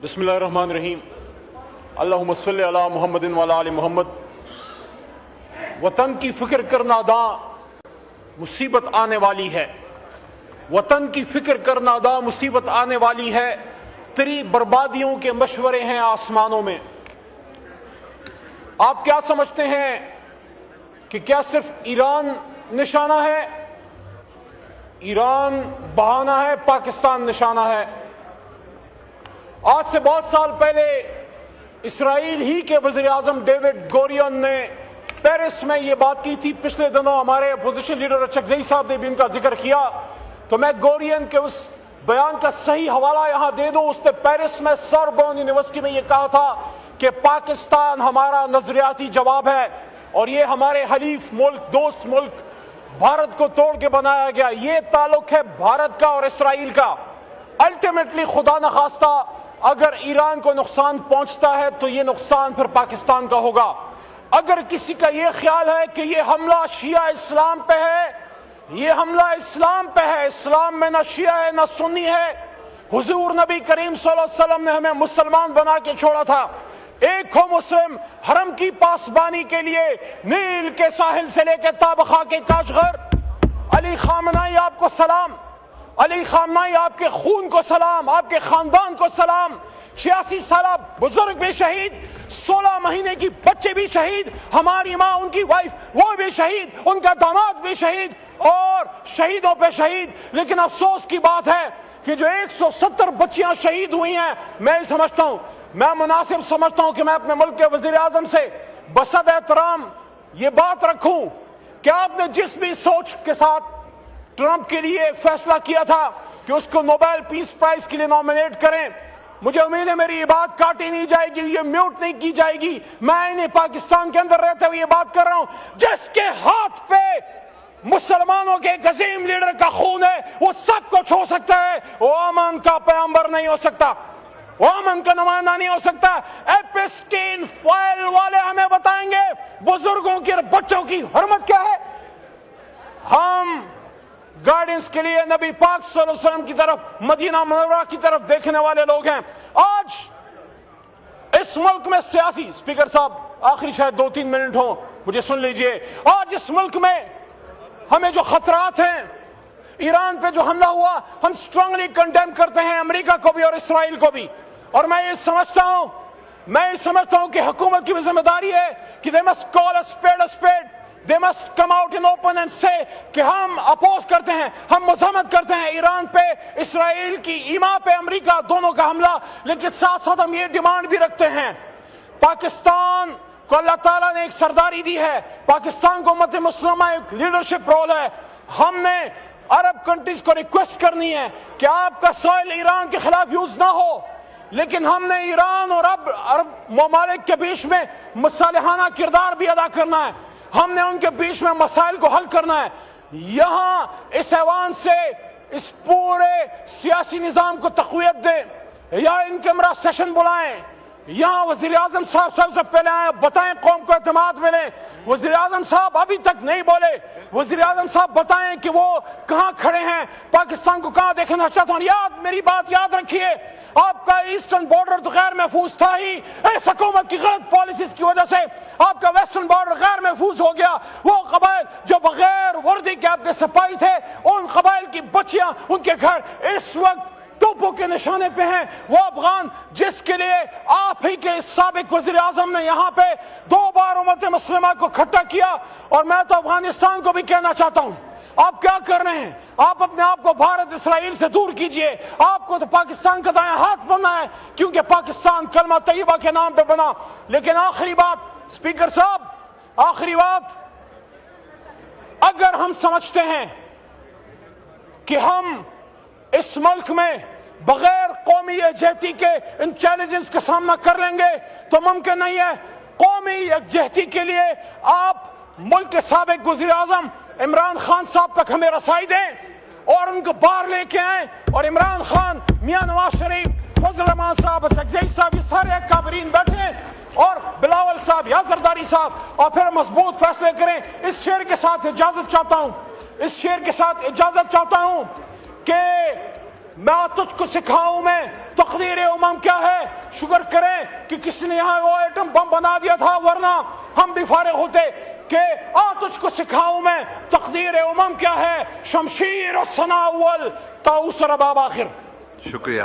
بسم اللہ الرحمن الرحیم اللہم صلی علی محمد وعلی آل محمد۔ وطن کی فکر کرنا دا مصیبت آنے والی ہے، وطن کی فکر کرنا دا مصیبت آنے والی ہے، تیری بربادیوں کے مشورے ہیں آسمانوں میں۔ آپ کیا سمجھتے ہیں کہ کیا صرف ایران نشانہ ہے؟ ایران بہانہ ہے، پاکستان نشانہ ہے۔ آج سے بہت سال پہلے اسرائیل ہی کے وزیر اعظم ڈیوڈ گورین نے پیرس میں یہ بات کی تھی۔ پچھلے دنوں ہمارے اپوزیشن لیڈر اچکزئی صاحب نے بھی ان کا ذکر کیا، تو میں گورین کے اس بیان کا صحیح حوالہ یہاں دے دوں۔ اس نے پیرس میں سوربون یونیورسٹی میں یہ کہا تھا کہ پاکستان ہمارا نظریاتی جواب ہے اور یہ ہمارے حلیف ملک، دوست ملک بھارت کو توڑ کے بنایا گیا۔ یہ تعلق ہے بھارت کا اور اسرائیل کا۔ الٹیمیٹلی خدا نخواستہ اگر ایران کو نقصان پہنچتا ہے تو یہ نقصان پھر پاکستان کا ہوگا۔ اگر کسی کا یہ خیال ہے کہ یہ حملہ شیعہ اسلام پہ ہے، یہ حملہ اسلام پہ ہے، اسلام میں نہ شیعہ ہے نہ سنی ہے۔ حضور نبی کریم صلی اللہ علیہ وسلم نے ہمیں مسلمان بنا کے چھوڑا تھا۔ ایک ہو مسلم، حرم کی پاسبانی کے لیے نیل کے ساحل سے لے کے تابخا کے کاشغر۔ علی خامنائی آپ کو سلام، علی خامنائی آپ کے خون کو سلام، آپ کے خاندان کو سلام۔ 86 سالہ بزرگ بھی شہید، 16 مہینے کی بچے بھی شہید، ہماری ماں، ان کی وائف وہ بھی شہید، ان کا داماد بھی شہید، اور شہیدوں پہ شہید۔ لیکن افسوس کی بات ہے کہ جو 170 بچیاں شہید ہوئی ہیں، میں سمجھتا ہوں، میں مناسب سمجھتا ہوں کہ میں اپنے ملک کے وزیر اعظم سے بصد احترام یہ بات رکھوں کہ آپ نے جس بھی سوچ کے ساتھ ٹرمپ کے لیے فیصلہ کیا تھا کہ اس کو نوبل پیس پرائز کے لیے نامینیٹ کریں، مجھے امید ہے میری یہ بات کاٹی نہیں جائے گی، یہ میوٹ نہیں کی جائے گی۔ میں انہیں پاکستان کے اندر رہتے ہوئے یہ بات کر رہا ہوں، جس کے ہاتھ پہ مسلمانوں کے ایک عظیم لیڈر کا خون ہے وہ سب کو چھو سکتا ہے، وہ امن کا پیغمبر نہیں ہو سکتا، وہ امن کا نمائندہ نہیں ہو سکتا۔ ایپسٹین فائل والے ہمیں بتائیں گے بزرگوں کی اور بچوں کی حرمت کیا ہے۔ ہم گائیڈنس کے لیے نبی پاک صلی اللہ علیہ وسلم کی طرف، مدینہ منورہ کی طرف دیکھنے والے لوگ ہیں۔ آج اس ملک میں سیاسی، اسپیکر صاحب آخری شاید 2-3 منٹ ہوں، مجھے سن لیجئے۔ آج اس ملک میں ہمیں جو خطرات ہیں، ایران پہ جو حملہ ہوا، ہم سٹرونگلی کنڈیم کرتے ہیں، امریکہ کو بھی اور اسرائیل کو بھی۔ اور میں یہ سمجھتا ہوں کہ حکومت کی بھی ذمہ داری ہے کہ they must call a spade a spade. They must come out in open and say کہ ہم اپوز کرتے ہیں، ہم مذمت کرتے ہیں ایران پہ، اسرائیل کی ایما پہ، امریکہ دونوں کا حملہ۔ لیکن ساتھ ساتھ ہم یہ ڈیمانڈ بھی رکھتے ہیں، پاکستان کو اللہ تعالیٰ نے ایک سرداری دی ہے، پاکستان کو امت مسلمہ ایک لیڈرشپ رول ہے۔ ہم نے عرب کنٹریز کو ریکویسٹ کرنی ہے کہ آپ کا سوئل ایران کے خلاف یوز نہ ہو، لیکن ہم نے ایران اور عرب ممالک کے بیچ میں مصالحانہ کردار بھی ادا کرنا ہے، ہم نے ان کے بیچ میں مسائل کو حل کرنا ہے۔ یہاں اس ایوان سے اس پورے سیاسی نظام کو تقویت دیں، یا ان کیمرہ سیشن بلائیں، یہاں وزیر اعظم صاحب سب سے پہلے آئیں، بتائیں قوم کو اعتماد ملے۔ وزیر اعظم صاحب ابھی تک نہیں بولے، وزیر اعظم صاحب بتائیں کہ وہ کہاں کھڑے ہیں، پاکستان کو کہاں دیکھنا چاہتا ہوں۔ میری بات یاد رکھیے، آپ کا ایسٹرن بارڈر تو غیر محفوظ تھا ہی، اس حکومت کی غلط پالیسیز کی وجہ سے آپ کا ویسٹرن بارڈر غیر محفوظ ہو گیا۔ وہ قبائل جو بغیر وردی کے آپ کے سپاہی تھے، ان قبائل کی بچیاں، ان کے گھر اس وقت توپوں کے نشانے پہ ہیں۔ وہ افغان جس کے لیے آپ ہی کے سابق وزیر اعظم نے یہاں پہ 2 بار امت مسلمہ کو کھٹا کیا، اور میں تو افغانستان کو بھی کہنا چاہتا ہوں، آپ کیا کر رہے ہیں؟ آپ اپنے آپ کو بھارت اسرائیل سے دور کیجئے۔ آپ کو تو پاکستان کا دایاں ہاتھ بننا ہے، کیونکہ پاکستان کلمہ طیبہ کے نام پہ بنا۔ لیکن آخری بات، اسپیکر صاحب، آخری بات، اگر ہم سمجھتے ہیں کہ ہم اس ملک میں بغیر قومی یکجہتی کے ان چیلنجز کا سامنا کر لیں گے تو ممکن نہیں ہے۔ قومی یکجہتی کے لیے آپ ملک کے سابق وزیر اعظم عمران خان صاحب تک ہمیں رسائی دیں اور ان کو باہر لے کے آئیں، اور عمران خان، میاں نواز شریف، فضل الرحمان صاحب، اچکزئی صاحب، یہ سارے اکابرین بیٹھیں، اور بلاول صاحب یا زرداری صاحب، اور پھر مضبوط فیصلے کریں۔ اس شعر کے ساتھ اجازت چاہتا ہوں کہ میں تجھ کو سکھاؤں میں تقدیر امم کیا ہے، شکر کریں کہ کس نے یہاں وہ ایٹم بم بنا دیا تھا، ورنہ ہم بھی فارغ ہوتے کہ تجھ کو سکھاؤں میں تقدیر امم کیا ہے، شمشیر و ثنا اول تاؤس رباب آخر۔ شکریہ۔